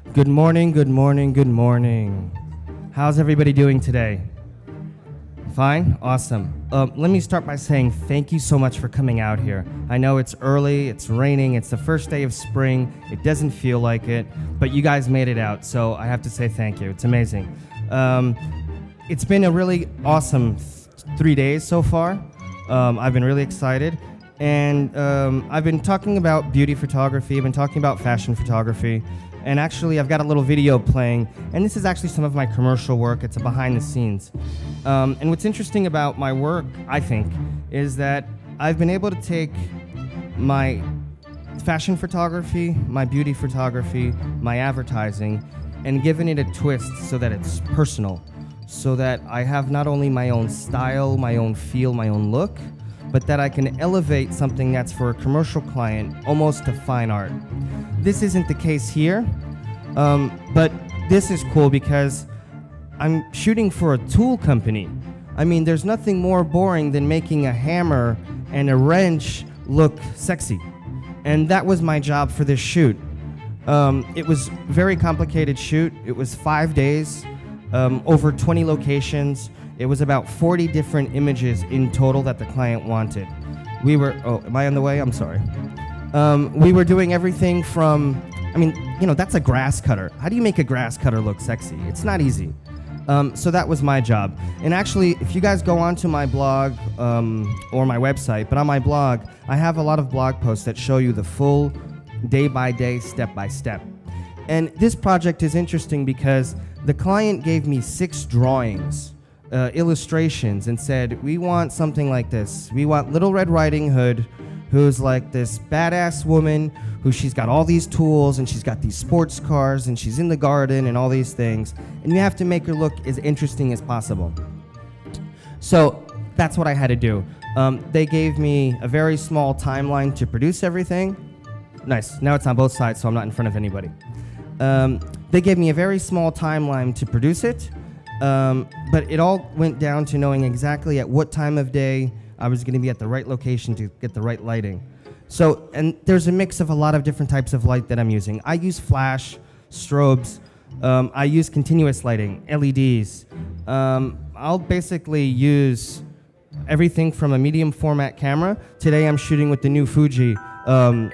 Good morning, good morning, good morning. How's everybody doing today? Fine? Awesome. Let me start by saying thank you so much for coming out here. I know it's early, it's raining, it's the first day of spring, it doesn't feel like it, but you guys made it out, so I have to say thank you. It's amazing. It's been a really awesome 3 days so far. I've been really excited, and I've been talking about beauty photography, I've been talking about fashion photography, and actually I've got a little video playing, and this is actually some of my commercial work. It's a behind the scenes. And what's interesting about my work, I think, is that I've been able to take my fashion photography, my beauty photography, my advertising, and given it a twist so that it's personal, so that I have not only my own style, my own feel, my own look, but that I can elevate something that's for a commercial client almost to fine art. This isn't the case here, but this is cool because I'm shooting for a tool company. I mean, there's nothing more boring than making a hammer and a wrench look sexy. And that was my job for this shoot. It was a very complicated shoot. It was 5 days, over 20 locations. It was about 40 different images in total that the client wanted. We were, oh, am I on the way? I'm sorry. We were doing everything from, I mean, you know, that's a grass cutter. How do you make a grass cutter look sexy? It's not easy. So that was my job. And actually, if you guys go onto my blog or my website, but on my blog, I have a lot of blog posts that show you the full day-by-day, step-by-step. And this project is interesting because the client gave me 6 drawings, illustrations, and said, we want something like this. We want Little Red Riding Hood, who's like this badass woman who she's got all these tools and she's got these sports cars and she's in the garden and all these things. And you have to make her look as interesting as possible. So that's what I had to do. They gave me a very small timeline to produce everything. Nice, now it's on both sides so I'm not in front of anybody. They gave me a very small timeline to produce it, but it all went down to knowing exactly at what time of day I was going to be at the right location to get the right lighting. So, and there's a mix of a lot of different types of light that I'm using. I use flash, strobes, I use continuous lighting, LEDs. I'll basically use everything from a medium format camera. Today I'm shooting with the new Fuji, and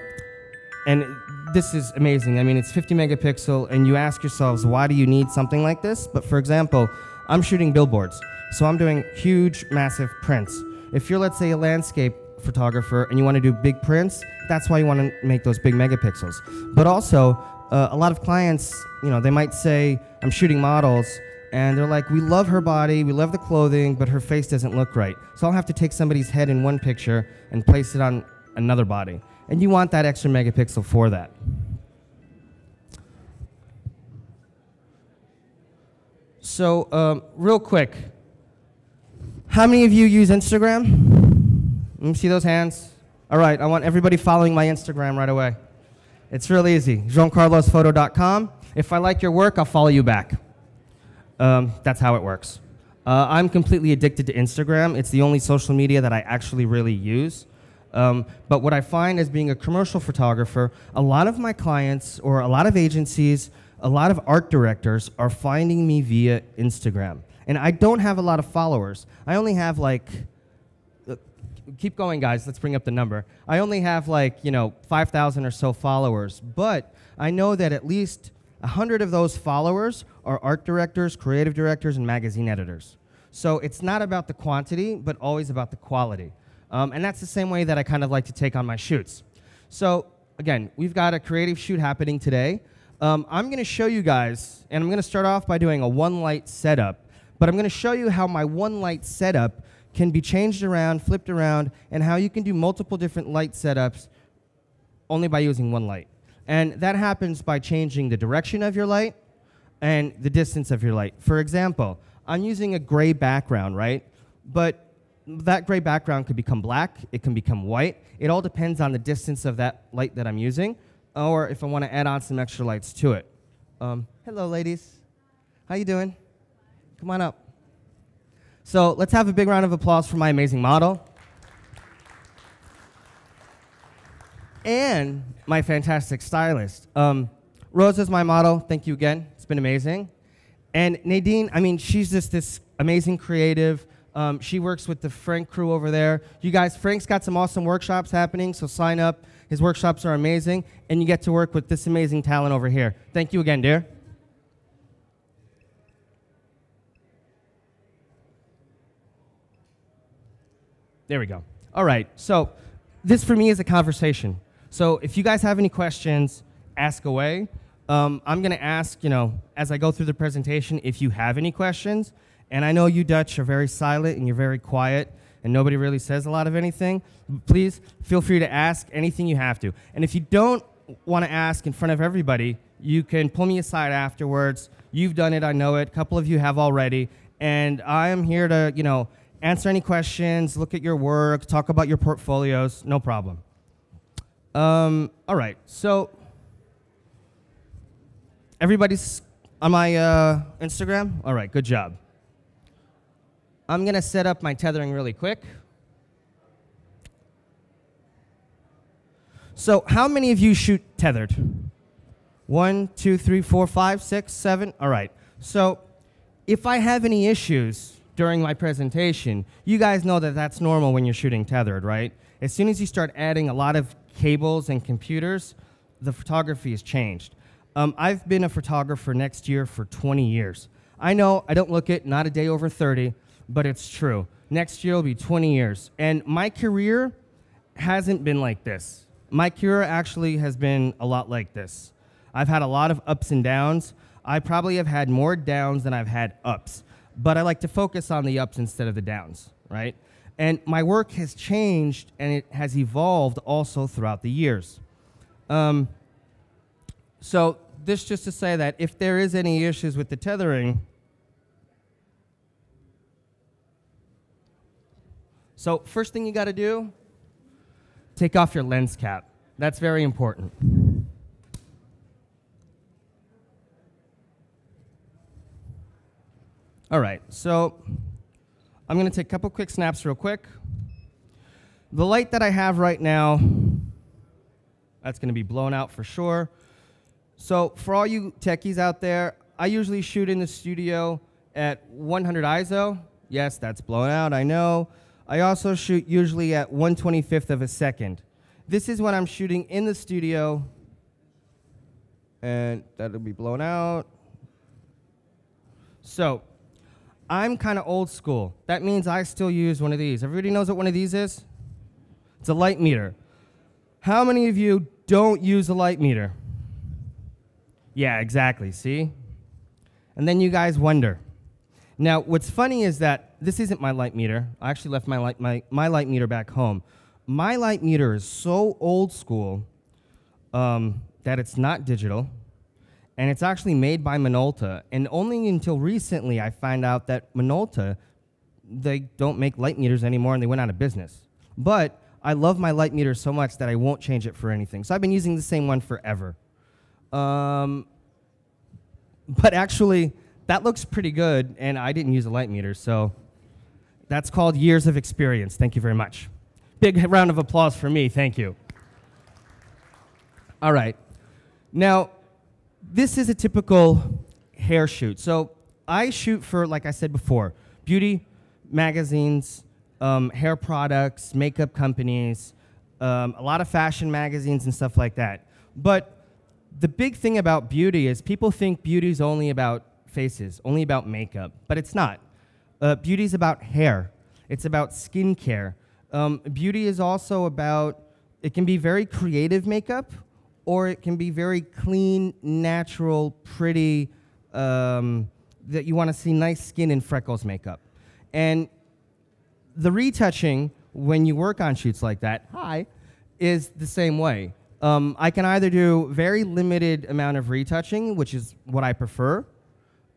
this is amazing. I mean, it's 50 megapixel, and you ask yourselves, why do you need something like this? But for example, I'm shooting billboards, so I'm doing huge, massive prints. If you're, let's say, a landscape photographer and you want to do big prints, that's why you want to make those big megapixels. But also, a lot of clients, you know, they might say, I'm shooting models, and they're like, we love her body, we love the clothing, but her face doesn't look right. So I'll have to take somebody's head in one picture and place it on another body. And you want that extra megapixel for that. So, real quick, how many of you use Instagram? Let me see those hands. All right, I want everybody following my Instagram right away. It's real easy, JeanCarlosPhoto.com. If I like your work, I'll follow you back. That's how it works. I'm completely addicted to Instagram. It's the only social media that I actually really use. But what I find as being a commercial photographer, a lot of my clients or a lot of agencies, a lot of art directors are finding me via Instagram. And I don't have a lot of followers. I only have like, keep going guys, let's bring up the number. I only have like, 5,000 or so followers, but I know that at least 100 of those followers are art directors, creative directors, and magazine editors. So it's not about the quantity, but always about the quality. And that's the same way that I kind of like to take on my shoots. So again, we've got a creative shoot happening today. I'm going to show you guys, and I'm going to start off by doing a one light setup. But I'm going to show you how my one light setup can be changed around, flipped around, and how you can do multiple different light setups only by using one light. And that happens by changing the direction of your light and the distance of your light. For example, I'm using a gray background, right? But that gray background could become black, it can become white. It all depends on the distance of that light that I'm using, or if I want to add on some extra lights to it. Hello, ladies. How you doing? Come on up. So let's have a big round of applause for my amazing model. And my fantastic stylist. Rosa's my model. Thank you again. It's been amazing. And Nadine, I mean, she's just this amazing creative. She works with the Frank crew over there. You guys, Frank's got some awesome workshops happening, so sign up. His workshops are amazing, and you get to work with this amazing talent over here. Thank you again, dear. There we go. All right, so this for me is a conversation. So if you guys have any questions, ask away. I'm going to ask, as I go through the presentation, if you have any questions. And I know you Dutch are very silent and you're very quiet and nobody really says a lot of anything. Please feel free to ask anything you have to. And if you don't want to ask in front of everybody, you can pull me aside afterwards. You've done it, I know it. A couple of you have already. And I am here to, answer any questions, look at your work, talk about your portfolios, no problem. All right, so everybody's on my Instagram? All right, good job. I'm going to set up my tethering really quick. So how many of you shoot tethered? 1, 2, 3, 4, 5, 6, 7? All right. So if I have any issues during my presentation, you guys know that that's normal when you're shooting tethered, right? As soon as you start adding a lot of cables and computers, the photography has changed. I've been a photographer next year for 20 years. I know I don't look it, not a day over 30, but it's true. Next year will be 20 years. And my career hasn't been like this. My career actually has been a lot like this. I've had a lot of ups and downs. I probably have had more downs than I've had ups. But I like to focus on the ups instead of the downs, right? And my work has changed and it has evolved also throughout the years. So this just to say that if there is any issues with the tethering, so first thing you got to do, take off your lens cap. That's very important. All right, so I'm going to take a couple quick snaps real quick. The light that I have right now, that's going to be blown out for sure. So for all you techies out there, I usually shoot in the studio at 100 ISO. Yes, that's blown out, I know. I also shoot usually at 1/25th of a second. This is when I'm shooting in the studio, and that'll be blown out. So I'm kind of old school. That means I still use one of these. Everybody knows what one of these is? It's a light meter. How many of you don't use a light meter? Yeah, exactly, see? And then you guys wonder. Now, what's funny is that this isn't my light meter. I actually left my light meter back home. My light meter is so old school that it's not digital, and it's actually made by Minolta. And only until recently I found out that Minolta, they don't make light meters anymore, and they went out of business. But I love my light meter so much that I won't change it for anything. So I've been using the same one forever. But actually, that looks pretty good, and I didn't use a light meter, so that's called years of experience. Thank you very much. Big round of applause for me. Thank you. All right. Now, this is a typical hair shoot. So I shoot for, like I said before, beauty magazines, hair products, makeup companies, a lot of fashion magazines and stuff like that. But the big thing about beauty is people think beauty is only about faces, only about makeup, but it's not. Beauty is about hair. It's about skincare. Beauty is also about, it can be very creative makeup, or it can be very clean, natural, pretty, that you want to see nice skin and freckles makeup. And the retouching, when you work on shoots like that, is the same way. I can either do very limited amount of retouching, which is what I prefer.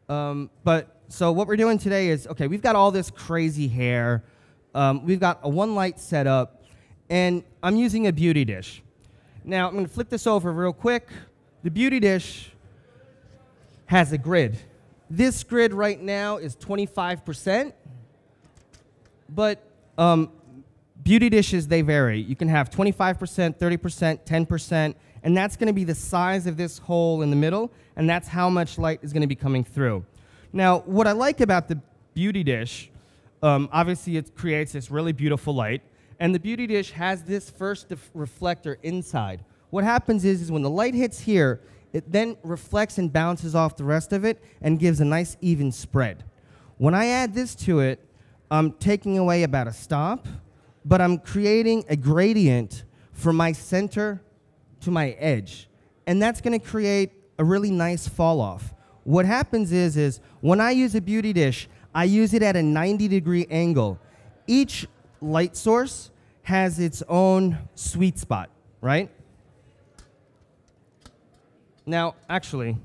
So what we're doing today is, okay, we've got all this crazy hair. We've got a one light setup, and I'm using a beauty dish. Now, I'm going to flip this over real quick. The beauty dish has a grid. This grid right now is 25%, but Beauty dishes, they vary. You can have 25%, 30%, 10%, and that's going to be the size of this hole in the middle, and that's how much light is going to be coming through. Now, what I like about the beauty dish, obviously it creates this really beautiful light, and the beauty dish has this first reflector inside. What happens is when the light hits here, it then reflects and bounces off the rest of it and gives a nice even spread. When I add this to it, I'm taking away about a stop, but I'm creating a gradient from my center to my edge. And that's going to create a really nice fall off. What happens is when I use a beauty dish, I use it at a 90-degree angle. Each light source has its own sweet spot, right? Now, actually,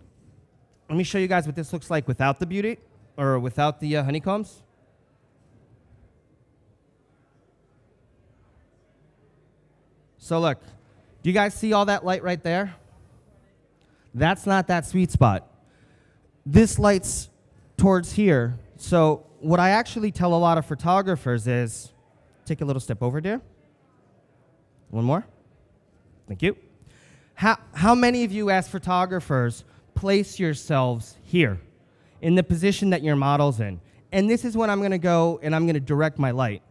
let me show you guys what this looks like without the beauty, or without the honeycombs. So look, do you guys see all that light right there? That's not that sweet spot. This light's towards here. So what I actually tell a lot of photographers is, take a little step over, dear. One more. Thank you. How many of you as photographers place yourselves here in the position that your model's in? And this is when I'm going to go and I'm going to direct my light.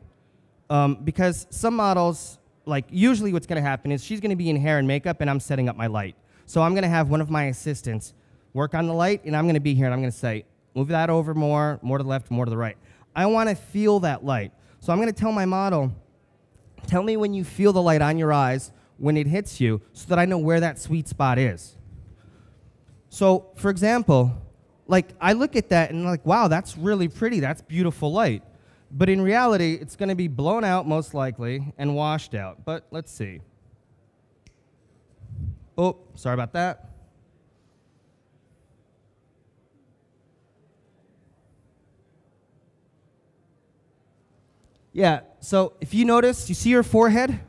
Because some models, like usually what's going to happen is she's going to be in hair and makeup and I'm setting up my light. So I'm going to have one of my assistants work on the light and I'm going to be here and I'm going to say, move that over more to the left, more to the right. I want to feel that light. So I'm going to tell my model, tell me when you feel the light on your eyes when it hits you so that I know where that sweet spot is. So, for example, like I look at that and I'm like, wow, that's really pretty. That's beautiful light. But in reality, it's going to be blown out most likely and washed out. But let's see. Oh, sorry about that. Yeah, so if you notice, you see your forehead?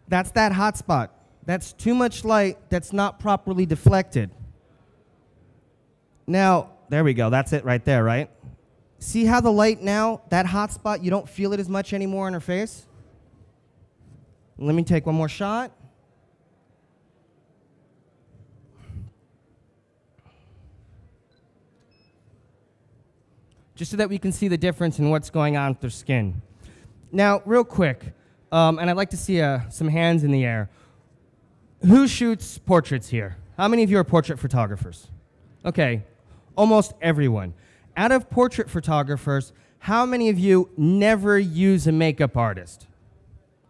That's that hot spot. That's too much light that's not properly deflected. Now, there we go. That's it right there, right? See how the light now, that hot spot, you don't feel it as much anymore in her face? Let me take one more shot. Just so that we can see the difference in what's going on with their skin. Now, real quick, and I'd like to see some hands in the air. Who shoots portraits here? How many of you are portrait photographers? Okay, almost everyone. Out of portrait photographers, how many of you never use a makeup artist?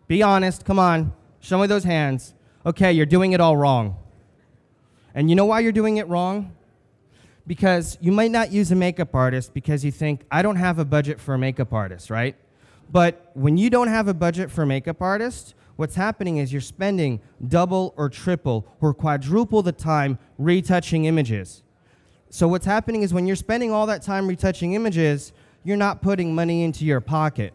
Be honest, come on, show me those hands. Okay, you're doing it all wrong. And you know why you're doing it wrong? Because you might not use a makeup artist because you think, I don't have a budget for a makeup artist, right? But when you don't have a budget for a makeup artist, what's happening is you're spending double or triple or quadruple the time retouching images. So what's happening is when you're spending all that time retouching images, you're not putting money into your pocket.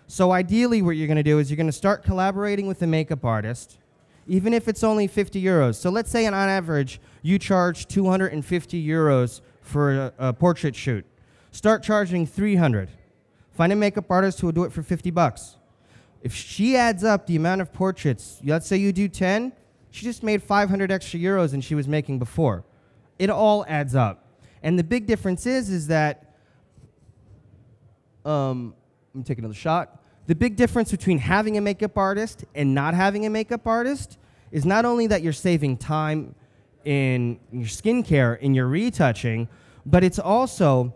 So ideally what you're going to do is you're going to start collaborating with a makeup artist, even if it's only 50 euros. So let's say on average you charge 250 euros for a portrait shoot. Start charging 300. Find a makeup artist who will do it for 50 bucks. If she adds up the amount of portraits, let's say you do 10, she just made 500 extra euros than she was making before. It all adds up. And the big difference is that, let me take another shot. The big difference between having a makeup artist and not having a makeup artist is not only that you're saving time in your skincare, in your retouching, but it's also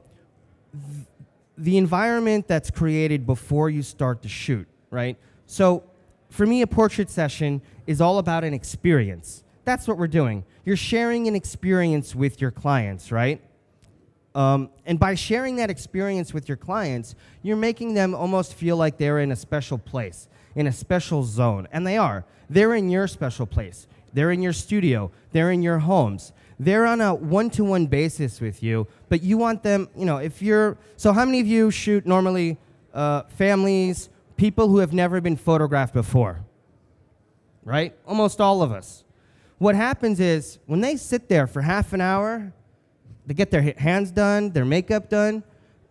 the environment that's created before you start to shoot, right? So for me, a portrait session is all about an experience. That's what we're doing. You're sharing an experience with your clients, right? And by sharing that experience with your clients, you're making them almost feel like they're in a special place, in a special zone. And they are. They're in your special place. They're in your studio. They're in your homes. They're on a one-to-one basis with you, but you want them, you know, if you're, so how many of you shoot normally families, people who have never been photographed before? Right? Almost all of us. What happens is when they sit there for half an hour, they get their hands done, their makeup done,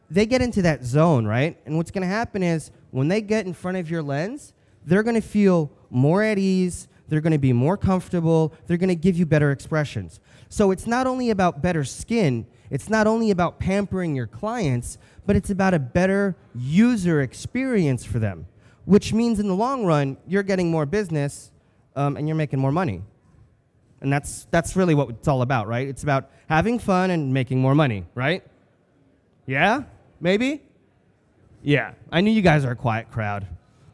they get into that zone, right? And what's going to happen is when they get in front of your lens, they're going to feel more at ease, they're going to be more comfortable, they're going to give you better expressions. So it's not only about better skin, it's not only about pampering your clients, but it's about a better user experience for them, which means in the long run, you're getting more business and you're making more money. And that's really what it's all about, right? It's about having fun and making more money, right? Yeah? Maybe? Yeah. I knew you guys are a quiet crowd.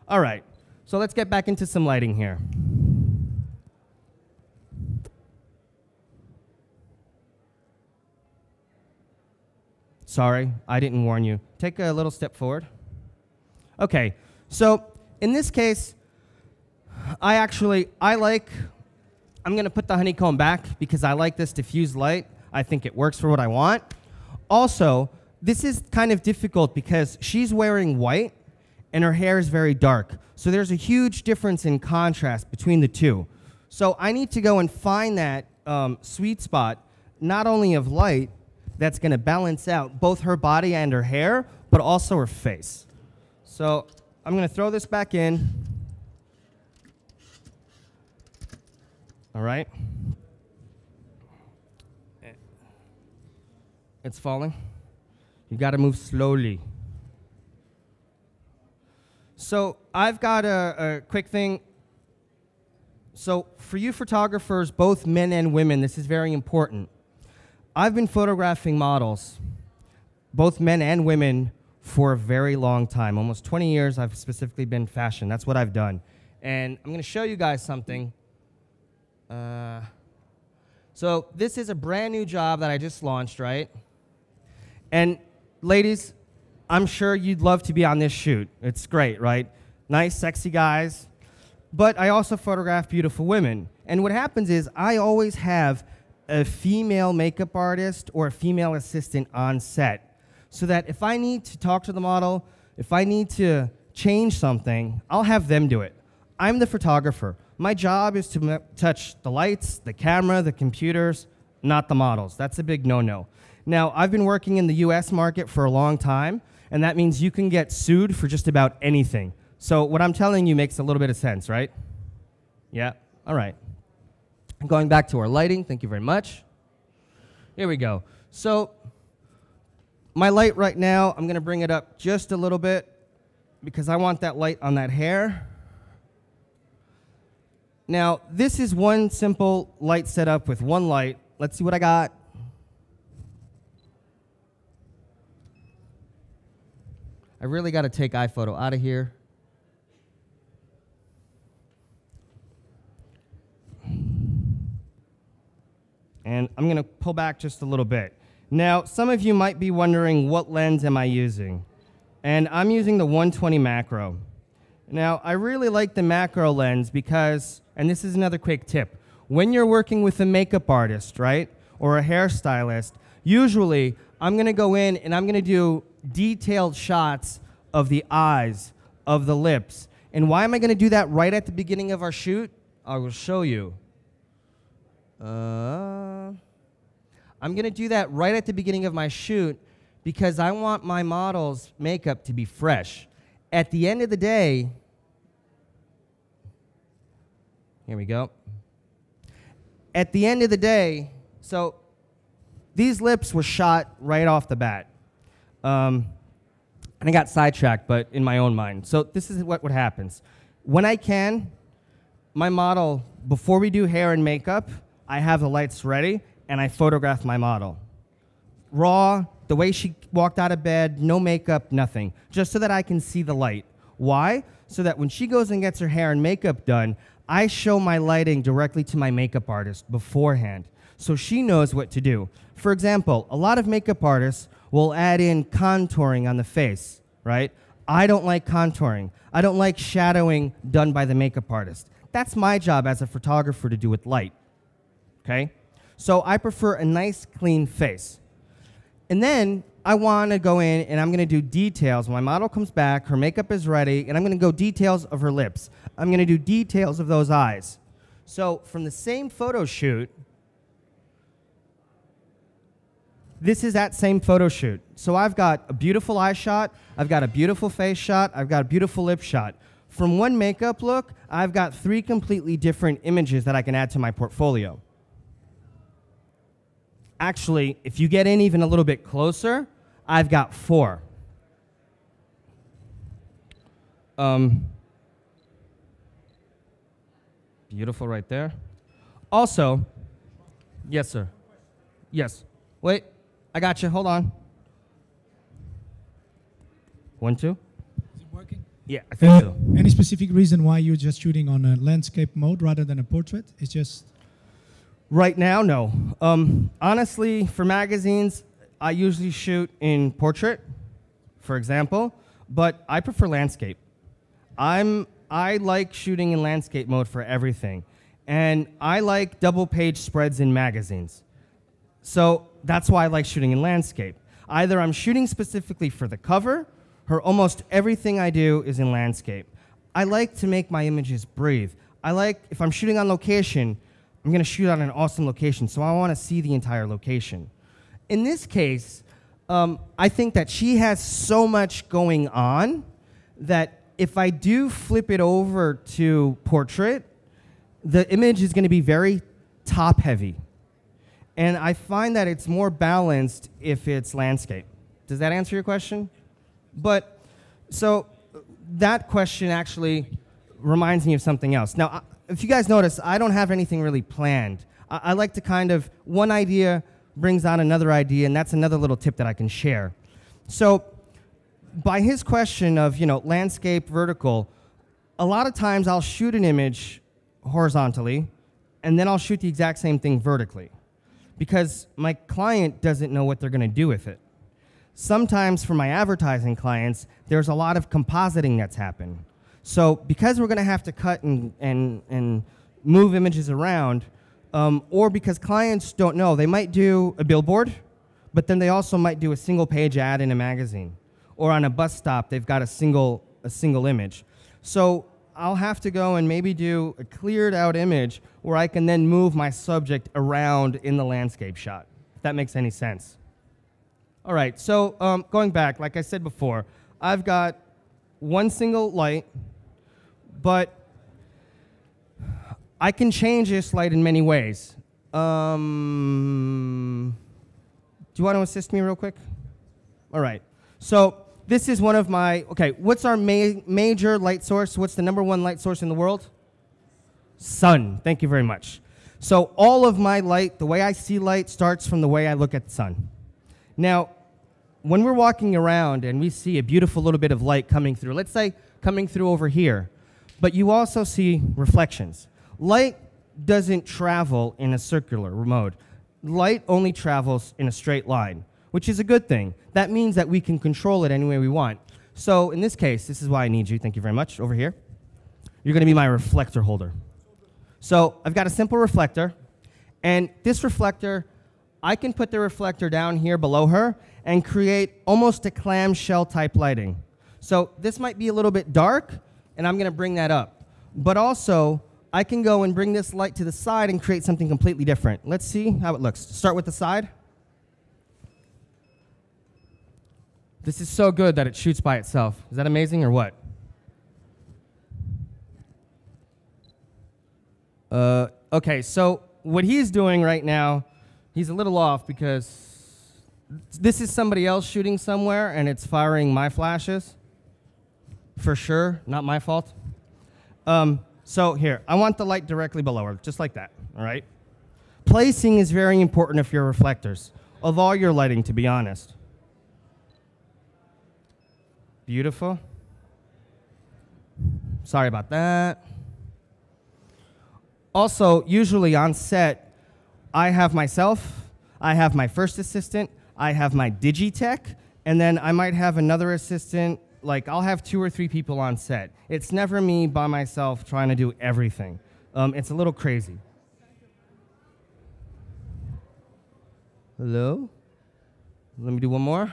All right. So let's get back into some lighting here. Sorry, I didn't warn you. Take a little step forward. Okay. So in this case, I'm going to put the honeycomb back because I like this diffused light. I think it works for what I want. Also, this is kind of difficult because she's wearing white and her hair is very dark. So there's a huge difference in contrast between the two. So I need to go and find that sweet spot, not only of light, that's going to balance out both her body and her hair, but also her face. So I'm going to throw this back in. All right. It's falling. You got to move slowly. So I've got a quick thing. So for you photographers, both men and women, this is very important. I've been photographing models, both men and women, for a very long time. Almost 20 years I've specifically been fashion. That's what I've done. And I'm going to show you guys something. So this is a brand new job that I just launched, right? And ladies, I'm sure you'd love to be on this shoot. It's great, right? Nice, sexy guys. But I also photograph beautiful women. And what happens is I always have a female makeup artist or a female assistant on set so that if I need to talk to the model, if I need to change something, I'll have them do it. I'm the photographer. My job is to touch the lights, the camera, the computers, not the models. That's a big no-no. Now, I've been working in the US market for a long time, and that means you can get sued for just about anything. So what I'm telling you makes a little bit of sense, right? Yeah? All right. Going back to our lighting, thank you very much. Here we go. So my light right now, I'm going to bring it up just a little bit because I want that light on that hair. Now, this is one simple light setup with one light. Let's see what I got. I really got to take iPhoto out of here. And I'm going to pull back just a little bit. Now, some of you might be wondering, what lens am I using? And I'm using the 120 macro. Now, I really like the macro lens because, and this is another quick tip, when you're working with a makeup artist, right, or a hairstylist, usually I'm going to go in and I'm going to do detailed shots of the eyes, of the lips. And why am I going to do that right at the beginning of our shoot? I will show you. I'm going to do that right at the beginning of my shoot because I want my model's makeup to be fresh. At the end of the day, here we go. At the end of the day, so these lips were shot right off the bat. And I got sidetracked, but in my own mind. So this is what happens. When I can, my model, before we do hair and makeup, I have the lights ready, and I photograph my model. Raw, the way she walked out of bed, no makeup, nothing, just so that I can see the light. Why? So that when she goes and gets her hair and makeup done, I show my lighting directly to my makeup artist beforehand, so she knows what to do. For example, a lot of makeup artists will add in contouring on the face, right? I don't like contouring. I don't like shadowing done by the makeup artist. That's my job as a photographer to do with light. Okay? So I prefer a nice, clean face. And then I want to go in and I'm going to do details. When my model comes back, her makeup is ready, and I'm going to go details of her lips. I'm going to do details of those eyes. So from the same photo shoot, this is that same photo shoot. So I've got a beautiful eye shot, I've got a beautiful face shot, I've got a beautiful lip shot. From one makeup look, I've got 3 completely different images that I can add to my portfolio. Actually, if you get in even a little bit closer, I've got 4. Beautiful right there. Also, yes, sir. Yes. Wait, I got you. Hold on. 1, 2. Is it working? Yeah, I think so. Any specific reason why you're just shooting on a landscape mode rather than a portrait? It's just... Right now, no. Honestly, for magazines, I usually shoot in portrait, for example, but I prefer landscape. I like shooting in landscape mode for everything, and I like double-page spreads in magazines. So that's why I like shooting in landscape. Either I'm shooting specifically for the cover, or almost everything I do is in landscape. I like to make my images breathe. I like, if I'm shooting on location, I'm going to shoot on an awesome location, so I want to see the entire location. In this case, I think that she has so much going on that if I do flip it over to portrait, the image is going to be very top-heavy. And I find that it's more balanced if it's landscape. Does that answer your question? But, so that question actually reminds me of something else. Now, if you guys notice, I don't have anything really planned. I like to kind of, one idea brings on another idea, and that's another little tip that I can share. So, by his question of, landscape, vertical, a lot of times I'll shoot an image horizontally, and then I'll shoot the exact same thing vertically, because my client doesn't know what they're going to do with it. Sometimes for my advertising clients, there's a lot of compositing that's happened. So because we're going to have to cut and move images around, or because clients don't know, they might do a billboard, but then they also might do a single-page ad in a magazine. Or on a bus stop, they've got a single image. So I'll have to go and maybe do a cleared-out image where I can then move my subject around in the landscape shot, if that makes any sense. All right, so going back, like I said before, I've got one single light, but I can change this light in many ways. Do you want to assist me real quick? All right. So this is one of my, okay, what's our major light source? What's the #1 light source in the world? Sun. Thank you very much. So all of my light, the way I see light, starts from the way I look at the sun. Now, when we're walking around and we see a beautiful little bit of light coming through, let's say coming through over here, but you also see reflections. Light doesn't travel in a circular mode. Light only travels in a straight line, which is a good thing. That means that we can control it any way we want. So in this case, this is why I need you. Thank you very much. Over here. You're going to be my reflector holder. So I've got a simple reflector, and this reflector, I can put the reflector down here below her and create almost a clamshell type lighting. So this might be a little bit dark, and I'm going to bring that up. But also, I can go and bring this light to the side and create something completely different. Let's see how it looks. Start with the side. This is so good that it shoots by itself. Is that amazing or what? Okay, so what he's doing right now, he's a little off because this is somebody else shooting somewhere and it's firing my flashes. For sure, not my fault. So here, I want the light directly below her, just like that, all right? Placing is very important of your reflectors, of all your lighting, to be honest. Beautiful. Sorry about that. Also, usually on set, I have myself, I have my first assistant, I have my digitech, and then I might have another assistant. Like, I'll have 2 or 3 people on set. It's never me by myself trying to do everything. It's a little crazy. Hello? Let me do one more.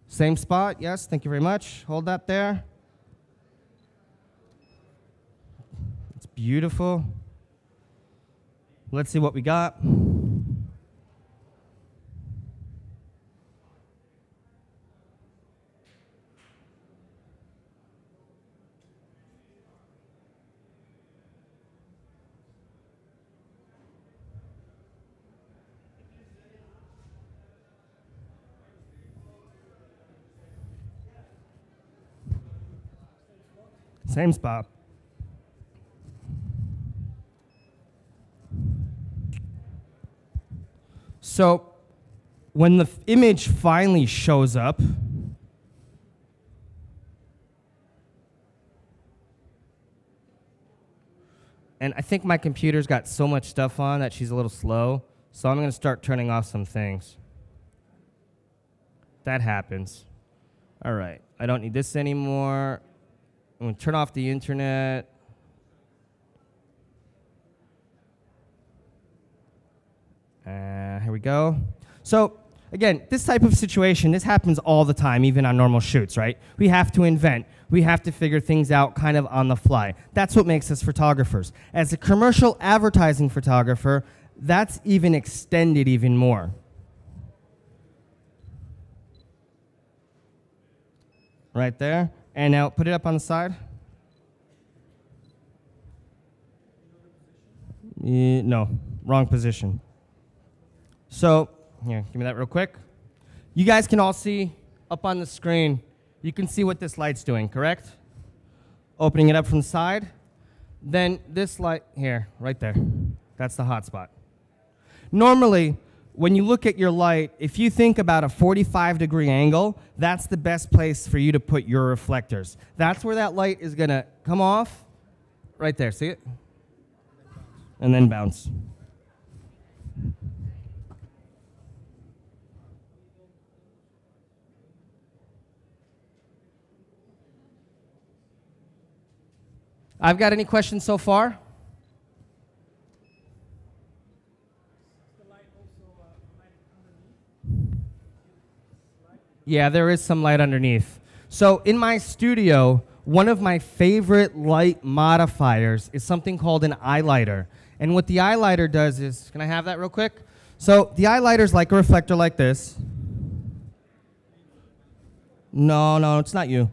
Same spot, yes, thank you very much. Hold that there. It's beautiful. Let's see what we got. Same spot. So when the image finally shows up, and I think my computer's got so much stuff on that she's a little slow, so I'm going to start turning off some things. That happens. All right, I don't need this anymore. I'm going to turn off the internet. Here we go. So again, this type of situation, this happens all the time, even on normal shoots, right? We have to invent. We have to figure things out kind of on the fly. That's what makes us photographers. As a commercial advertising photographer, that's even extended even more. Right there. And now put it up on the side. No, wrong position. So, here, give me that real quick. You guys can all see up on the screen, you can see what this light's doing, correct? Opening it up from the side. Then this light here, right there, that's the hot spot. Normally, when you look at your light, if you think about a 45-degree angle, that's the best place for you to put your reflectors. That's where that light is going to come off. Right there, see it? And then bounce. I've got any questions so far? Yeah, there is some light underneath. So in my studio, one of my favorite light modifiers is something called an eyelighter. And what the eyelighter does is, can I have that real quick? So the eyelighter's like a reflector like this. No, it's not you.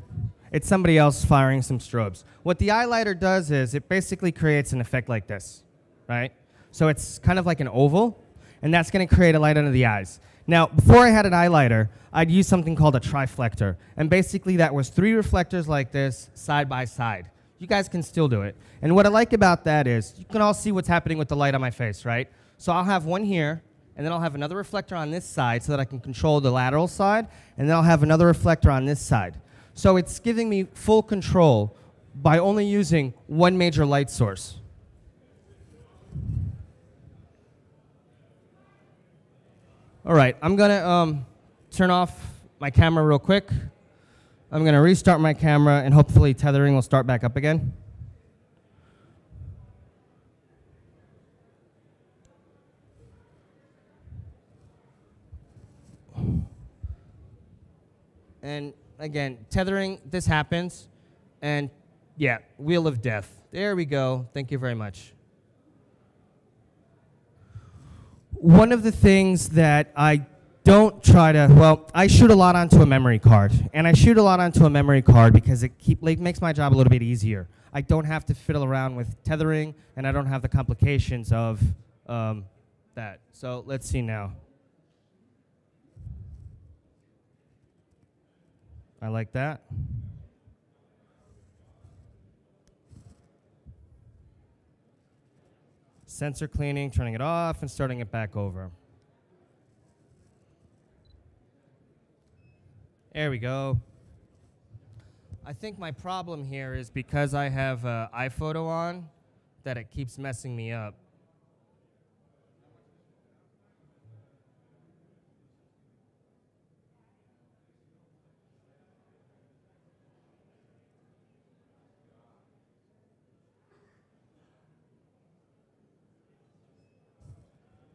It's somebody else firing some strobes. What the eyelighter does is it basically creates an effect like this, right? So it's kind of like an oval, and that's going to create a light under the eyes. Now, before I had an eyelighter, I'd use something called a triflector, and basically that was 3 reflectors like this, side by side. You guys can still do it. And what I like about that is you can all see what's happening with the light on my face, right? So I'll have one here, and then I'll have another reflector on this side so that I can control the lateral side, and then I'll have another reflector on this side. So it's giving me full control by only using one major light source. All right, I'm gonna turn off my camera real quick. I'm gonna restart my camera and hopefully tethering will start back up again. And again, tethering, this happens, and yeah, wheel of death. There we go. Thank you very much. One of the things that I don't try to, well, I shoot a lot onto a memory card, and I shoot a lot onto a memory card because it makes my job a little bit easier. I don't have to fiddle around with tethering, and I don't have the complications of that. So let's see now. I like that. Sensor cleaning, turning it off and starting it back over. There we go. I think my problem here is because I have iPhoto on, that it keeps messing me up.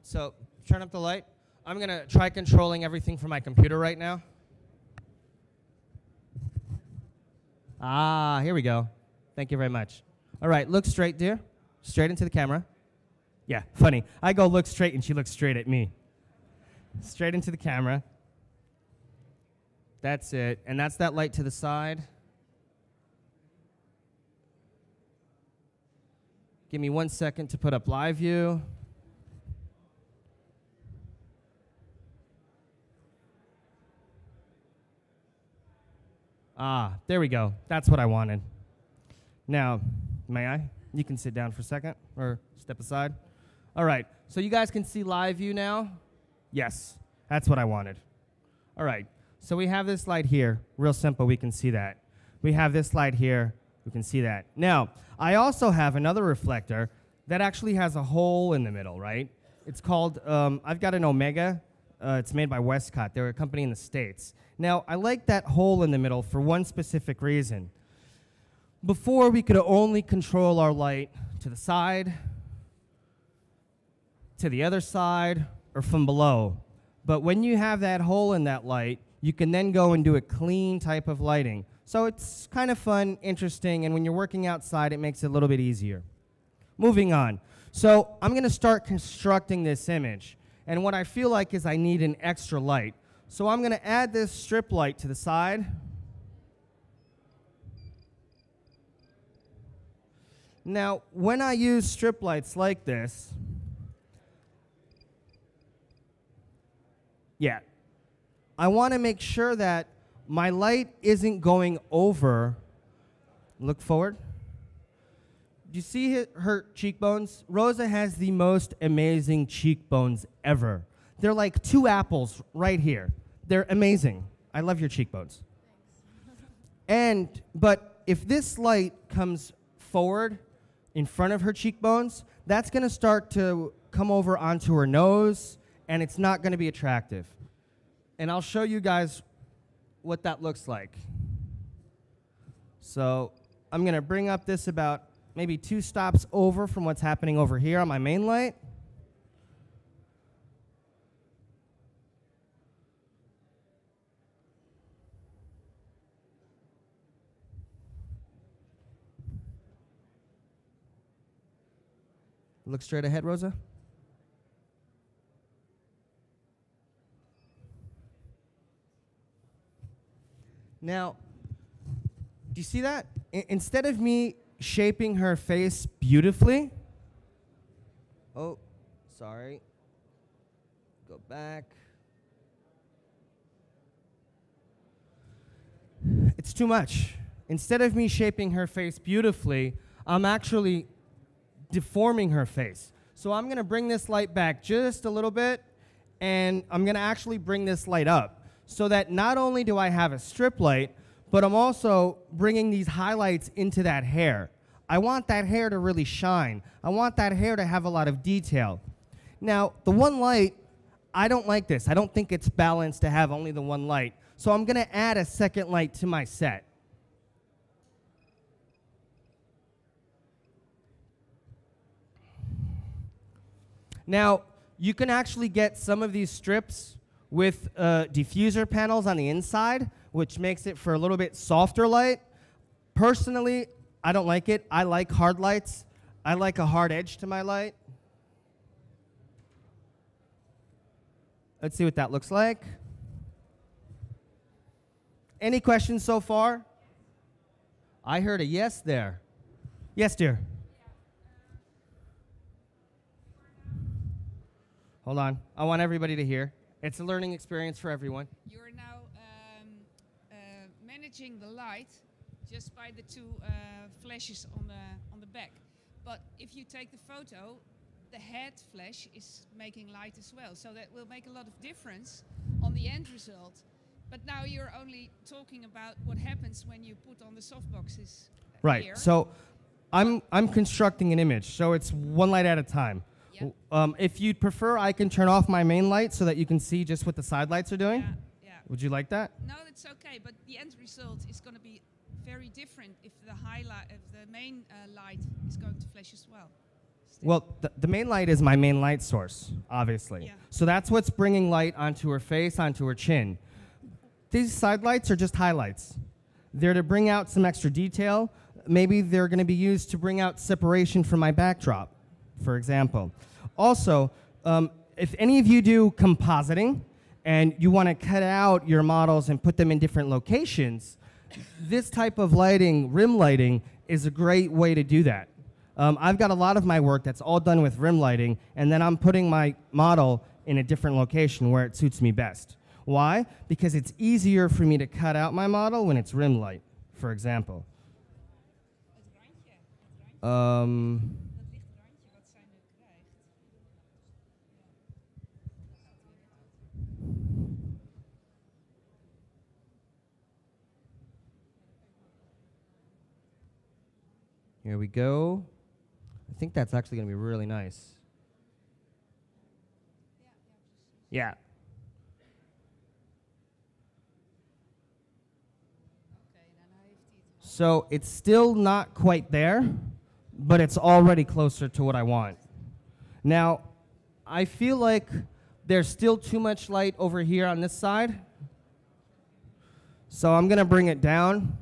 So turn up the light. I'm going to try controlling everything from my computer right now. Ah, here we go. Thank you very much. All right, look straight, dear. Straight into the camera. Yeah, funny. I go look straight and she looks straight at me. Straight into the camera. That's it. And that's that light to the side. Give me 1 second to put up live view. Ah, there we go. That's what I wanted. Now, may I? You can sit down for a second or step aside. All right, so you guys can see live view now? Yes, that's what I wanted. All right, so we have this light here. Real simple, we can see that. We have this light here, we can see that. Now, I also have another reflector that actually has a hole in the middle, right? It's called, I've got an Omega. It's made by Westcott. They're a company in the States. Now, I like that hole in the middle for one specific reason. Before, we could only control our light to the side, to the other side, or from below. But when you have that hole in that light, you can then go and do a clean type of lighting. So it's kind of fun, interesting, and when you're working outside, it makes it a little bit easier. Moving on. So I'm going to start constructing this image. And what I feel like is I need an extra light. So I'm going to add this strip light to the side. Now, when I use strip lights like this, I want to make sure that my light isn't going over. Look forward. Do you see her cheekbones? Rosa has the most amazing cheekbones ever. They're like 2 apples right here. They're amazing. I love your cheekbones. But if this light comes forward in front of her cheekbones, that's going to start to come over onto her nose, and it's not going to be attractive. And I'll show you guys what that looks like. So I'm going to bring up this about maybe 2 stops over from what's happening over here on my main light. Look straight ahead, Rosa. Now, do you see that? Instead of me shaping her face beautifully, oh, sorry, go back. It's too much. Instead of me shaping her face beautifully, I'm actually deforming her face. So I'm going to bring this light back just a little bit, and I'm going to actually bring this light up so that not only do I have a strip light, but I'm also bringing these highlights into that hair. I want that hair to really shine. I want that hair to have a lot of detail. Now, the one light, I don't like this. I don't think it's balanced to have only the one light. So I'm going to add a second light to my set. Now, you can actually get some of these strips with diffuser panels on the inside, which makes it for a little bit softer light. Personally, I don't like it. I like hard lights. I like a hard edge to my light. Let's see what that looks like. Any questions so far? I heard a yes there. Yes, dear. Hold on. I want everybody to hear. It's a learning experience for everyone. You're now managing the light just by the 2 flashes on the back. But if you take the photo, the head flash is making light as well. So that will make a lot of difference on the end result. But now you're only talking about what happens when you put on the softboxes. Right. Here. So I'm constructing an image. So it's one light at a time. Yep. If you'd prefer, I can turn off my main light so that you can see just what the side lights are doing. Yeah. Would you like that? No, that's okay. But the end result is going to be very different if the main light is going to flash as well. Still. Well, the main light is my main light source, obviously. Yeah. So that's what's bringing light onto her face, onto her chin. These side lights are just highlights. They're to bring out some extra detail. Maybe they're going to be used to bring out separation from my backdrop, for example. Also, if any of you do compositing and you want to cut out your models and put them in different locations, this type of lighting, rim lighting, is a great way to do that. I've got a lot of my work that's all done with rim lighting, and then I'm putting my model in a different location where it suits me best. Why? Because it's easier for me to cut out my model when it's rim light, for example. Um, Dat lichte randje wat zij nu krijgt. Here we go. I think that's actually going to be really nice. Yeah. Oké, dan heeft hij het. So it's still not quite there, but it's already closer to what I want. Now, I feel like there's still too much light over here on this side. So I'm going to bring it down.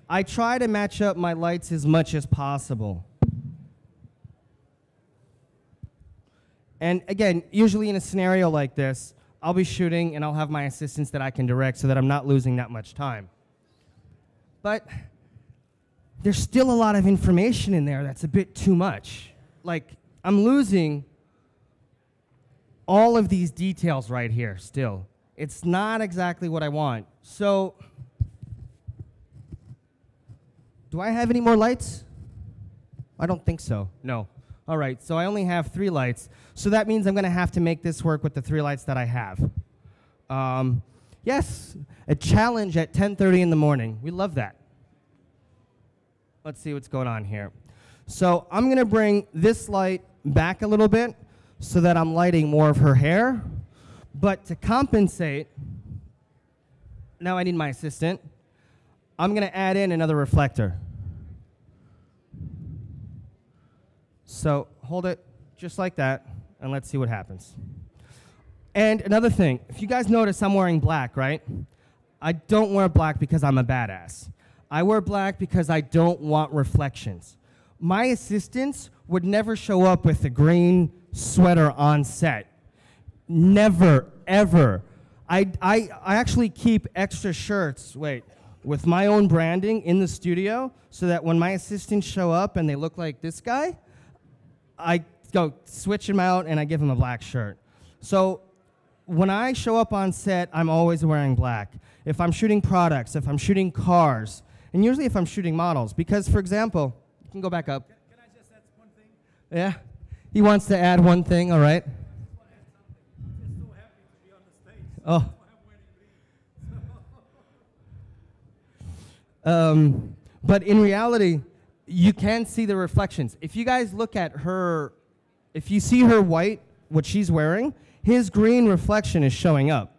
I try to match up my lights as much as possible. And again, usually in a scenario like this, I'll be shooting and I'll have my assistants that I can direct so that I'm not losing that much time. But there's still a lot of information in there that's a bit too much. Like, I'm losing all of these details right here still. It's not exactly what I want. So, do I have any more lights? I don't think so. No. All right, so I only have 3 lights. So that means I'm going to have to make this work with the 3 lights that I have. Yes, a challenge at 10:30 in the morning. We love that. Let's see what's going on here. So I'm going to bring this light back a little bit so that I'm lighting more of her hair. But to compensate, now I need my assistant. I'm going to add in another reflector. So hold it just like that, and let's see what happens. And another thing, if you guys notice I'm wearing black, right? I don't wear black because I'm a badass. I wear black because I don't want reflections. My assistants would never show up with a green sweater on set. Never, ever. I actually keep extra shirts, with my own branding in the studio so that when my assistants show up and they look like this guy, I go switch him out and I give him a black shirt. So when I show up on set, I'm always wearing black. If I'm shooting products, if I'm shooting cars, and usually if I'm shooting models, because for example, you can go back up. Can I just add one thing? Yeah, he wants to add one thing, all right. I'm just so happy to be on the stage. Oh. That's why I'm wearing green. But in reality, you can see the reflections. If you guys look at her, if you see her white, what she's wearing, his green reflection is showing up.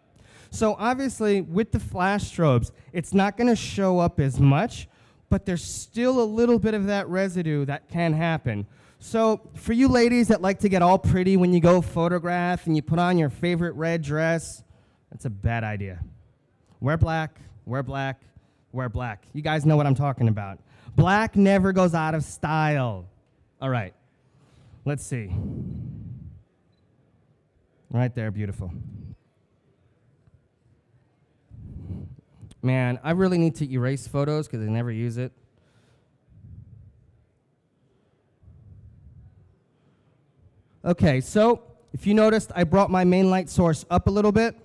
So obviously, with the flash strobes, it's not going to show up as much, but there's still a little bit of that residue that can happen. So for you ladies that like to get all pretty when you go photograph and you put on your favorite red dress, that's a bad idea. Wear black, wear black, wear black. You guys know what I'm talking about. Black never goes out of style. All right, let's see. Right there, beautiful. Man, I really need to erase photos because I never use it. Okay, so if you noticed, I brought my main light source up a little bit.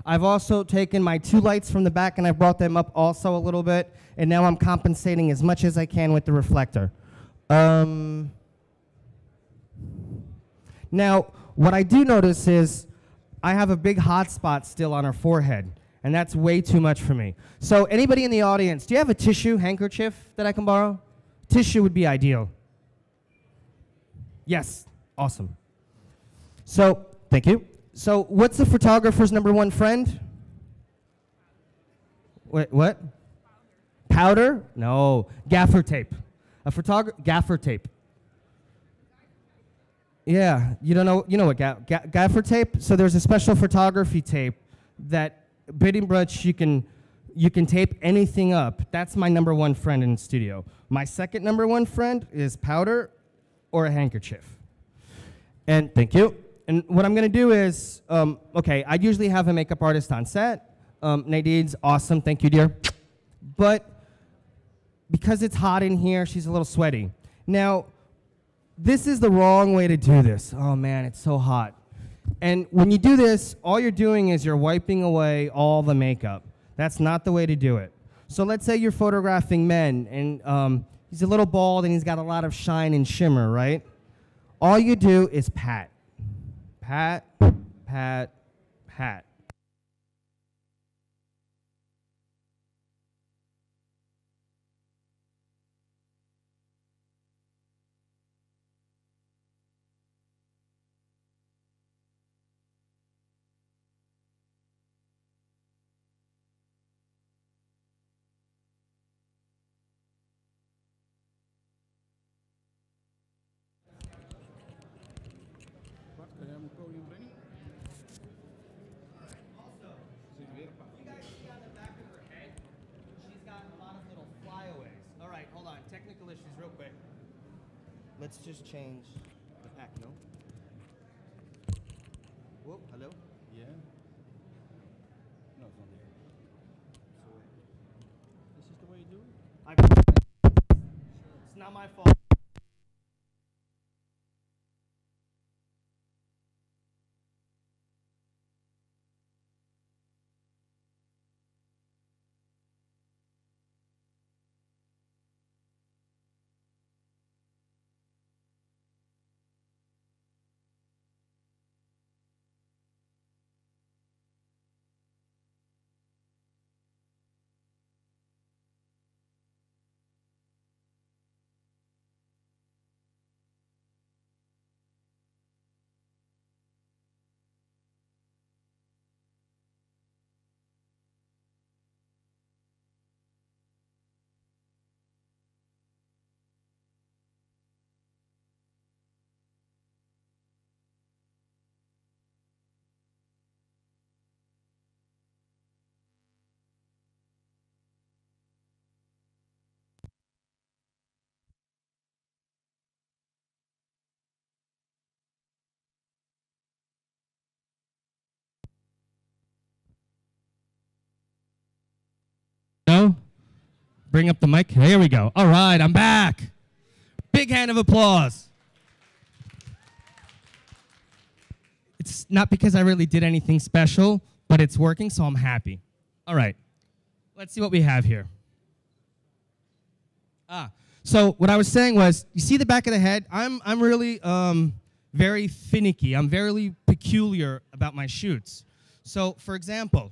I've also taken my 2 lights from the back and I brought them up also a little bit, and now I'm compensating as much as I can with the reflector. Now, what I do notice is I have a big hot spot still on her forehead, and that's way too much for me. So anybody in the audience, do you have a tissue, handkerchief that I can borrow? Tissue would be ideal. Yes, awesome. So, thank you. So what's the photographer's #1 friend? Wait, what? Powder? No, gaffer tape. Gaffer tape. Yeah, you don't know, you know what gaffer tape? So there's a special photography tape that pretty much you can tape anything up. That's my #1 friend in the studio. My second #1 friend is powder or a handkerchief. And thank you. And what I'm gonna do is, okay, I usually have a makeup artist on set. Nadine's awesome, thank you, dear. But because it's hot in here, she's a little sweaty. Now, this is the wrong way to do this. Oh man, it's so hot. And when you do this, all you're doing is you're wiping away all the makeup. That's not the way to do it. So let's say you're photographing men and He's a little bald and he's got a lot of shine and shimmer, right? All you do is pat. Pat, pat, pat. All right, hold on. Technical issues, real quick. Let's just change the pack, no? Whoop, hello? Yeah. No, it's not there. So, this is the way you do it? It's not my fault. No? Bring up the mic. Here we go. All right, I'm back. Big hand of applause. It's not because I really did anything special, but it's working, so I'm happy. All right, let's see what we have here. So what I was saying was, you see the back of the head? I'm really very finicky. I'm very peculiar about my shoots. So, for example,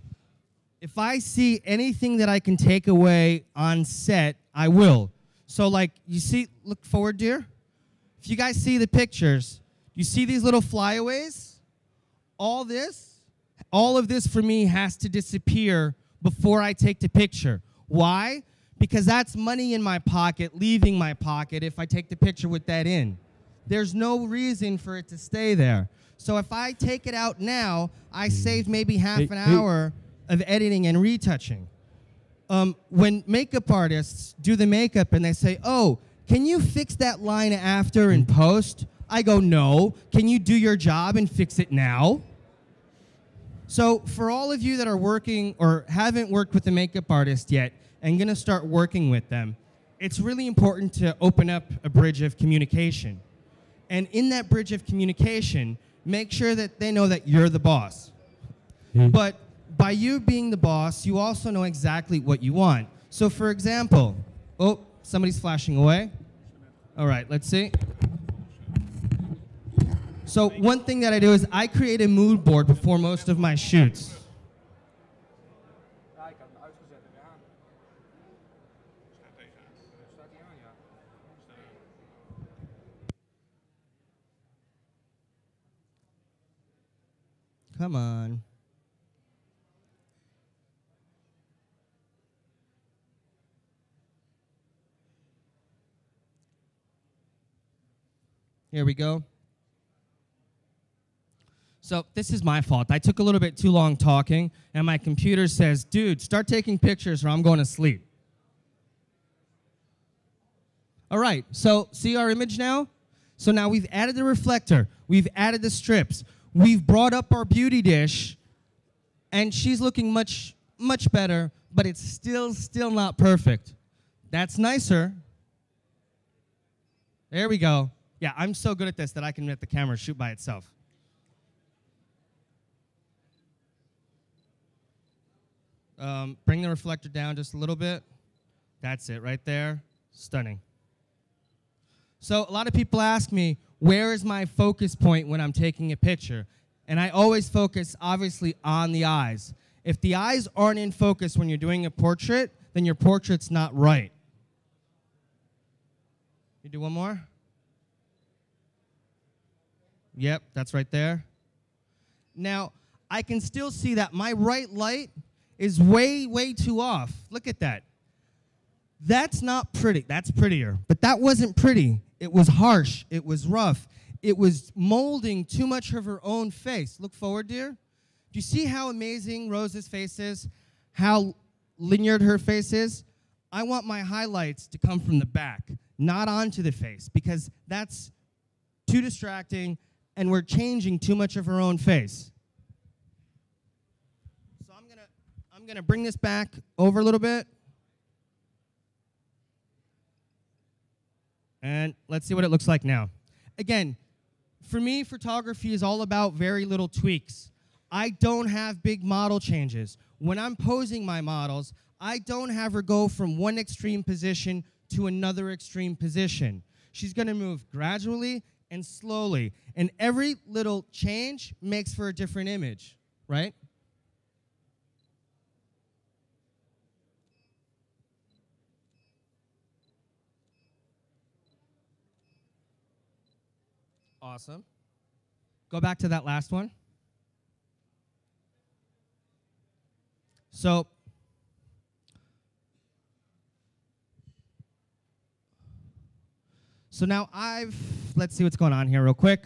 if I see anything that I can take away on set, I will. So, like, you see, look forward, dear. If you guys see the pictures, you see these little flyaways? All of this for me has to disappear before I take the picture. Why? Because that's money in my pocket, leaving my pocket if I take the picture with that in. There's no reason for it to stay there. So if I take it out now, I save maybe half an hour of editing and retouching. When makeup artists do the makeup and they say, oh, can you fix that line after in post? I go, no. Can you do your job and fix it now? So for all of you that are working or haven't worked with a makeup artist yet and gonna start working with them, it's really important to open up a bridge of communication. And in that bridge of communication, make sure that they know that you're the boss. But by you being the boss, you also know exactly what you want. So for example, oh, somebody's flashing away. All right, let's see. So one thing that I do is I create a mood board before most of my shoots. Ja, ik heb hem uitgezet en weer aan. Staat deze aan? Staat die aan, ja. Come on. Here we go. So this is my fault. I took a little bit too long talking, and my computer says, dude, start taking pictures or I'm going to sleep. All right, so see our image now? So now we've added the reflector. We've added the strips. We've brought up our beauty dish, and she's looking much, much better, but it's still not perfect. That's nicer. There we go. Yeah, I'm so good at this that I can let the camera shoot by itself. Bring the reflector down just a little bit. That's it right there. Stunning. So a lot of people ask me, where is my focus point when I'm taking a picture? And I always focus, obviously, on the eyes. If the eyes aren't in focus when you're doing a portrait, then your portrait's not right. You do one more? Yep, that's right there. Now, I can still see that my right light is way, way too off. Look at that. That's not pretty. That's prettier. But that wasn't pretty. It was harsh. It was rough. It was molding too much of her own face. Look forward, dear. Do you see how amazing Rose's face is? How linear her face is? I want my highlights to come from the back, not onto the face, because that's too distracting, and we're changing too much of her own face. So I'm gonna bring this back over a little bit. And let's see what it looks like now. Again, for me, photography is all about very little tweaks. I don't have big model changes. When I'm posing my models, I don't have her go from one extreme position to another extreme position. She's gonna move gradually and slowly. And every little change makes for a different image, right? Awesome. Go back to that last one. So now let's see what's going on here real quick.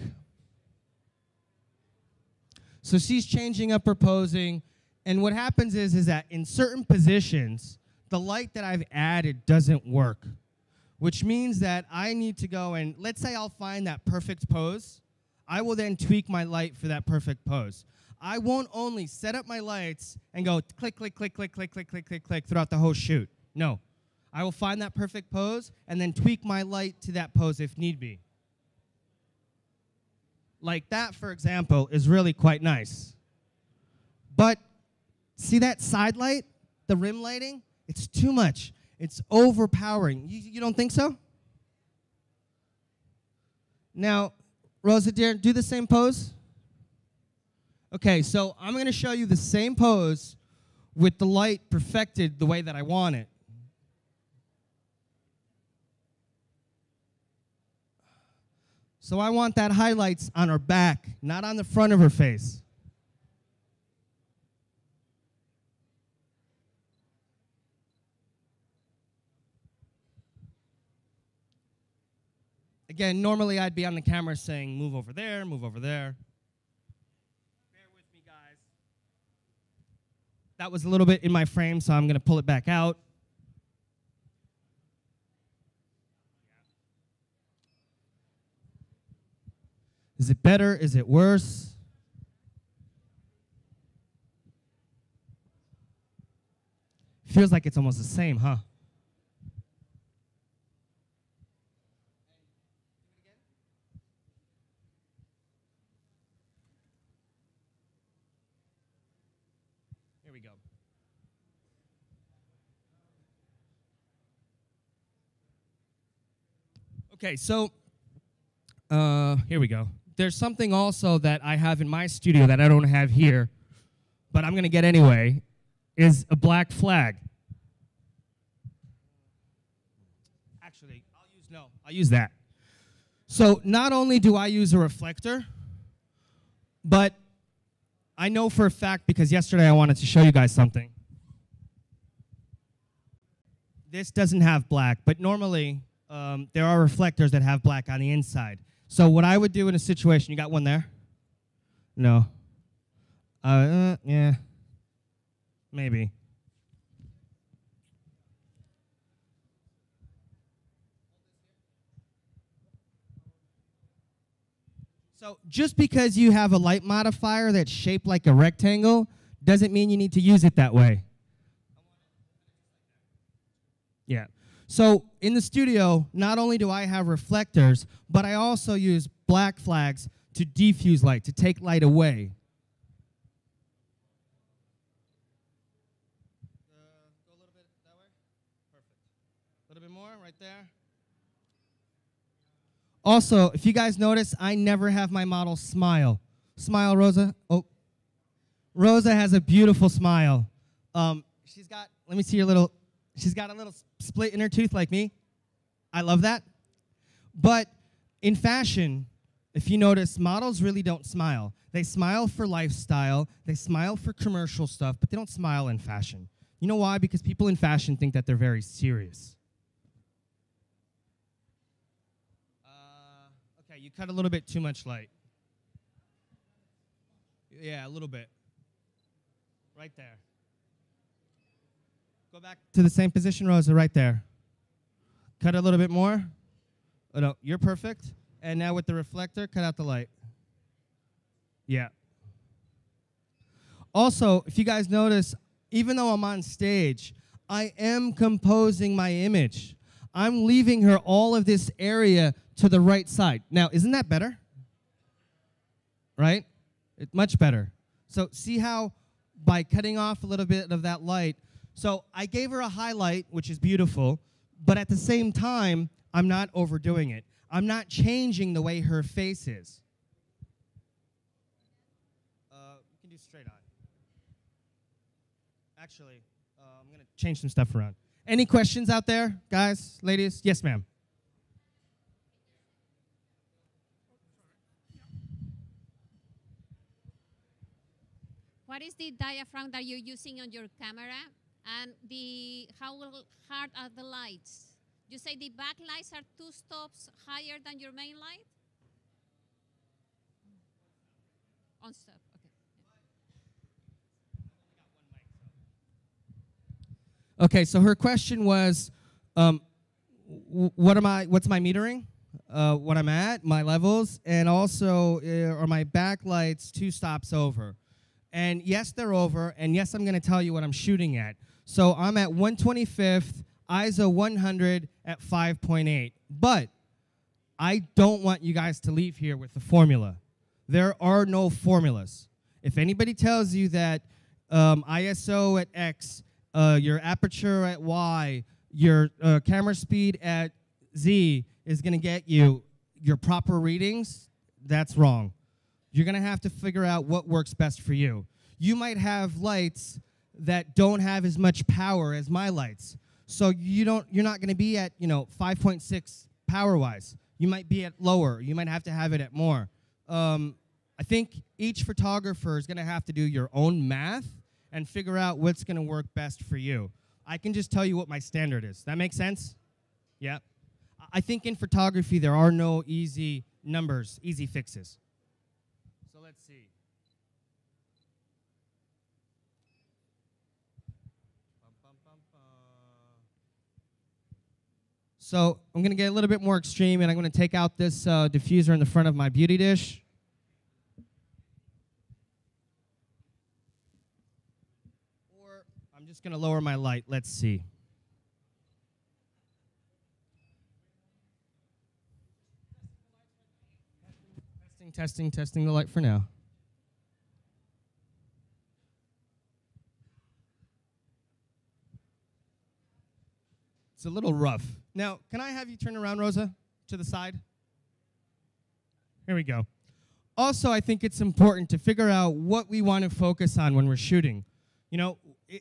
So she's changing up her posing, and what happens is that in certain positions, the light that I've added doesn't work, which means that I need to go and, let's say I'll find that perfect pose. I will then tweak my light for that perfect pose. I won't only set up my lights and go click, click, click, click, click, click, click, click, click throughout the whole shoot. No. I will find that perfect pose and then tweak my light to that pose if need be. Like that, for example, is really quite nice. But see that side light, the rim lighting? It's too much. It's overpowering. You don't think so? Now, Rosa dear, do the same pose. Okay, so I'm going to show you the same pose with the light perfected the way that I want it. So I want that highlights on her back, not on the front of her face. Again, normally I'd be on the camera saying, move over there, move over there. Bear with me, guys. That was a little bit in my frame, so I'm going to pull it back out. Is it better? Is it worse? Feels like it's almost the same, huh? Here we go. Okay, so here we go. There's something also that I have in my studio that I don't have here, but I'm going to get anyway, is a black flag. Actually, I'll use that. So not only do I use a reflector, but I know for a fact, because yesterday I wanted to show you guys something. This doesn't have black, but normally there are reflectors that have black on the inside. So what I would do in a situation, you got one there? No. Yeah, maybe. So just because you have a light modifier that's shaped like a rectangle doesn't mean you need to use it that way. Yeah. So in the studio, not only do I have reflectors, but I also use black flags to diffuse light, to take light away. Go a little bit that way. Perfect. A little bit more right there. Also, if you guys notice, I never have my model smile. Smile, Rosa. Oh, Rosa has a beautiful smile. She's got, let me see your little, she's got a little split in her tooth like me. I love that. But in fashion, if you notice, models really don't smile. They smile for lifestyle, they smile for commercial stuff, but they don't smile in fashion. You know why? Because people in fashion think that they're very serious. Okay, you cut a little bit too much light. Yeah, a little bit. Right there. Go back to the same position, Rosa, right there. Cut a little bit more. Oh, no, you're perfect. And now with the reflector, cut out the light. Yeah. Also, if you guys notice, even though I'm on stage, I am composing my image. I'm leaving her all of this area to the right side. Now, isn't that better? Right? It's much better. So see how by cutting off a little bit of that light, so I gave her a highlight, which is beautiful, but at the same time, I'm not overdoing it. I'm not changing the way her face is. You can do straight on. Actually, I'm going to change some stuff around. Any questions out there, guys, ladies? Yes, ma'am. What is the diaphragm that you're using on your camera? And how hard are the lights? You say the back lights are 2 stops higher than your main light? On stop, okay. Okay, so her question was, what's my metering? What I'm at, my levels, and also are my backlights 2 stops over? And yes, they're over, and yes, I'm gonna tell you what I'm shooting at. So I'm at 1/25th, ISO 100 at 5.8. But I don't want you guys to leave here with the formula. There are no formulas. If anybody tells you that ISO at X, your aperture at Y, your camera speed at Z is going to get you your proper readings, that's wrong. You're going to have to figure out what works best for you. You might have lights that don't have as much power as my lights. So you're not going to be at 5.6 power-wise. You might be at lower. You might have to have it at more. I think each photographer is going to have to do your own math and figure out what's going to work best for you. I can just tell you what my standard is. That make sense? Yeah. I think in photography there are no easy numbers, easy fixes. So let's see. So I'm going to get a little bit more extreme, and I'm going to take out this diffuser in the front of my beauty dish. Or I'm just going to lower my light. Let's see. Testing the light for now. It's a little rough. Now, can I have you turn around, Rosa, to the side? Here we go. Also, I think it's important to figure out what we want to focus on when we're shooting. You know,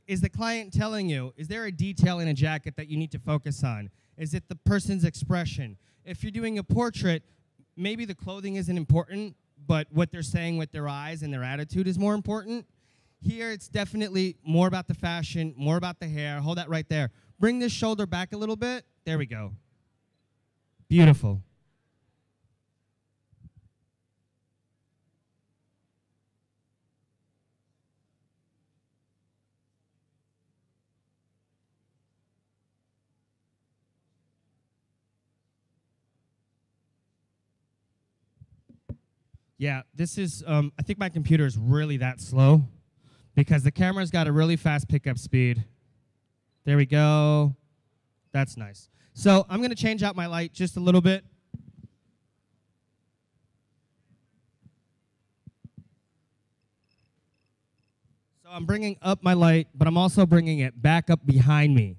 is the client telling you, is there a detail in a jacket that you need to focus on? Is it the person's expression? If you're doing a portrait, maybe the clothing isn't important, but what they're saying with their eyes and their attitude is more important. Here, it's definitely more about the fashion, more about the hair. Hold that right there. Bring this shoulder back a little bit. There we go. Beautiful. Yeah, this is, I think my computer is really that slow because the camera's got a really fast pickup speed. There we go. That's nice. So I'm going to change out my light just a little bit. So I'm bringing up my light, but I'm also bringing it back up behind me.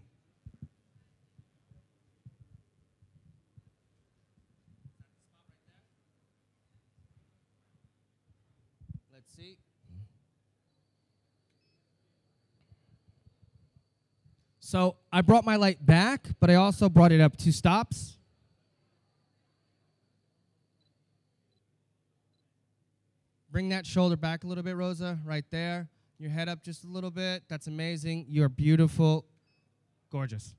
So I brought my light back, but I also brought it up 2 stops. Bring that shoulder back a little bit, Rosa, right there. Your head up just a little bit. That's amazing. You're beautiful. Gorgeous.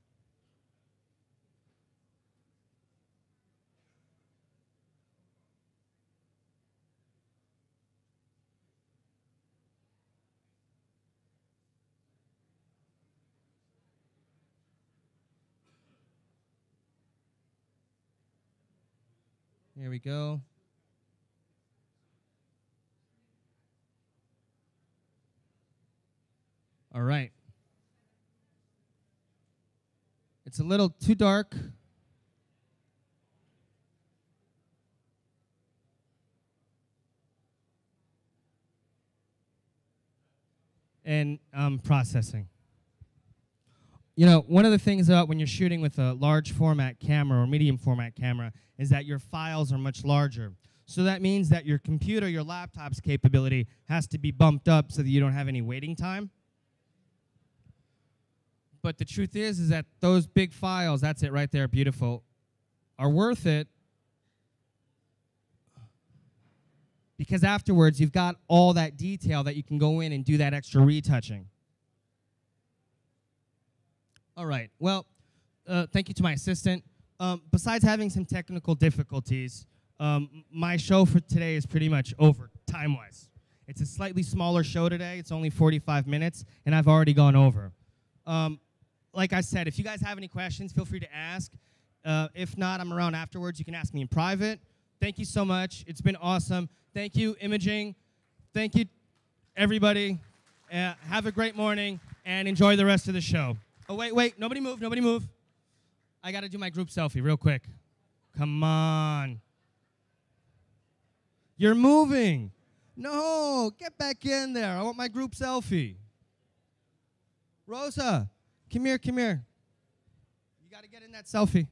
Here we go. All right. It's a little too dark. And processing. You know, one of the things about when you're shooting with a large format camera or medium format camera is that your files are much larger. So that means that your computer, your laptop's capability has to be bumped up so that you don't have any waiting time. But the truth is that those big files, that's it right there, beautiful, are worth it because afterwards you've got all that detail that you can go in and do that extra retouching. All right, well, thank you to my assistant. Besides having some technical difficulties, my show for today is pretty much over, time-wise. It's a slightly smaller show today. It's only 45 minutes, and I've already gone over. Like I said, if you guys have any questions, feel free to ask. If not, I'm around afterwards. You can ask me in private. Thank you so much. It's been awesome. Thank you, Imaging. Thank you, everybody. Have a great morning, and enjoy the rest of the show. Oh, wait. Nobody move. Nobody move. I got to do my group selfie real quick. Come on. You're moving. No, get back in there. I want my group selfie. Rosa, come here, come here. You got to get in that selfie.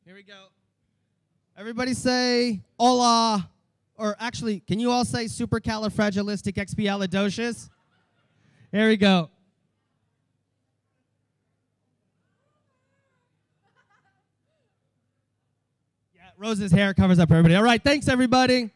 Here we go. Everybody say hola. Or actually, can you all say supercalifragilisticexpialidocious? Here we go. Yeah, Rosa's hair covers up everybody. All right, thanks, everybody.